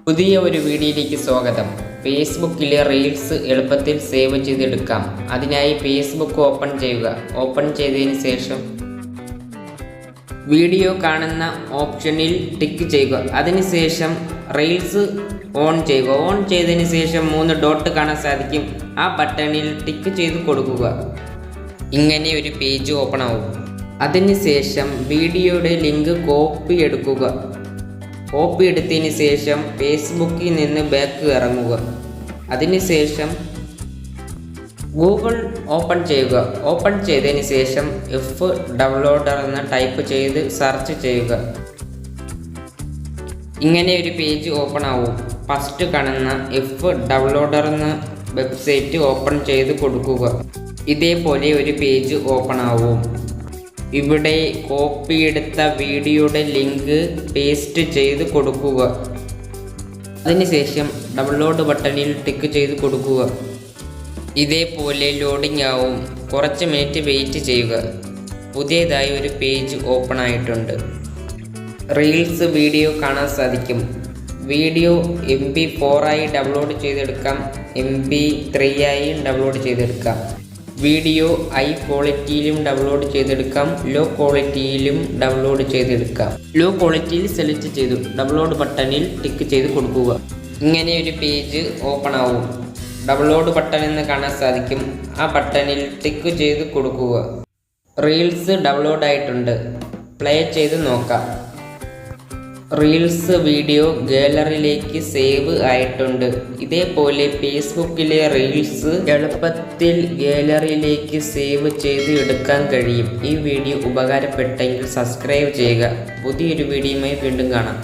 പുതിയ ഒരു വീഡിയോയിലേക്ക് സ്വാഗതം. ഫേസ്ബുക്കിലെ റീൽസ് എളുപ്പത്തിൽ സേവ് ചെയ്തെടുക്കാം. അതിനായി ഫേസ്ബുക്ക് ഓപ്പൺ ചെയ്യുക. ഓപ്പൺ ചെയ്തതിന് ശേഷം വീഡിയോ കാണുന്ന ഓപ്ഷനിൽ ടിക്ക് ചെയ്യുക. അതിനുശേഷം റീൽസ് ഓൺ ചെയ്യുക. ഓൺ ചെയ്തതിന് ശേഷം 3 ഡോട്ട് കാണാൻ സാധിക്കും. ആ ബട്ടണിൽ ടിക്ക് ചെയ്ത് കൊടുക്കുക. ഇങ്ങനെ ഒരു പേജ് ഓപ്പൺ ആവും. അതിനുശേഷം വീഡിയോയുടെ ലിങ്ക് കോപ്പി എടുക്കുക. കോപ്പി എടുത്തതിന് ശേഷം ഫേസ്ബുക്കിൽ നിന്ന് ബാക്ക് ഇറങ്ങുക. അതിനുശേഷം ഗൂഗിൾ ഓപ്പൺ ചെയ്യുക. ഓപ്പൺ ചെയ്തതിന് ശേഷം എഫ് ഡൗൺലോഡർ എന്ന് ടൈപ്പ് ചെയ്ത് സെർച്ച് ചെയ്യുക. ഇങ്ങനെ ഒരു പേജ് ഓപ്പൺ ആവും. ഫസ്റ്റ് കാണുന്ന എഫ് ഡൗൺലോഡർ എന്ന വെബ്സൈറ്റ് ഓപ്പൺ ചെയ്ത് കൊടുക്കുക. ഇതേപോലെ ഒരു പേജ് ഓപ്പൺ ആവും. ഇവിടെ കോപ്പി എടുത്ത വീഡിയോയുടെ ലിങ്ക് പേസ്റ്റ് ചെയ്ത് കൊടുക്കുക. അതിനുശേഷം ഡൗൺലോഡ് ബട്ടണിൽ ടിക്ക് ചെയ്ത് കൊടുക്കുക. ഇതേപോലെ ലോഡിംഗ് ആവും. കുറച്ച് മിനിറ്റ് വെയിറ്റ് ചെയ്യുക. പുതിയതായി ഒരു പേജ് ഓപ്പൺ ആയിട്ടുണ്ട്. റീൽസ് വീഡിയോ കാണാൻ സാധിക്കും. വീഡിയോ MP4 ആയി ഡൗൺലോഡ് ചെയ്തെടുക്കാം. MP3 ആയി ഡൗൺലോഡ് ചെയ്തെടുക്കാം. വീഡിയോ ഹൈ ക്വാളിറ്റിയിലും ഡൗൺലോഡ് ചെയ്തെടുക്കാം. ലോ ക്വാളിറ്റിയിലും ഡൗൺലോഡ് ചെയ്തെടുക്കാം. ലോ ക്വാളിറ്റിയിൽ സെലക്ട് ചെയ്തു ഡൗൺലോഡ് ബട്ടണിൽ ടിക്ക് ചെയ്ത് കൊടുക്കുക. ഇങ്ങനെ ഒരു പേജ് ഓപ്പൺ ആവും. ഡൗൺലോഡ് ബട്ടൺ എന്ന് കാണാൻ സാധിക്കും. ആ ബട്ടണിൽ ടിക്ക് ചെയ്ത് കൊടുക്കുക. റീൽസ് ഡൗൺലോഡ് ആയിട്ടുണ്ട്. പ്ലേ ചെയ്ത് നോക്കാം. റീൽസ് വീഡിയോ ഗാലറിയിലേക്ക് സേവ് ആയിട്ടുണ്ട്. ഇതേപോലെ ഫേസ്ബുക്കിലെ റീൽസ് എളുപ്പത്തിൽ ഗാലറിയിലേക്ക് സേവ് ചെയ്ത് എടുക്കാൻ കഴിയും. ഈ വീഡിയോ ഉപകാരപ്പെട്ടെങ്കിൽ സബ്സ്ക്രൈബ് ചെയ്യുക. പുതിയൊരു വീഡിയോയുമായി വീണ്ടും കാണാം.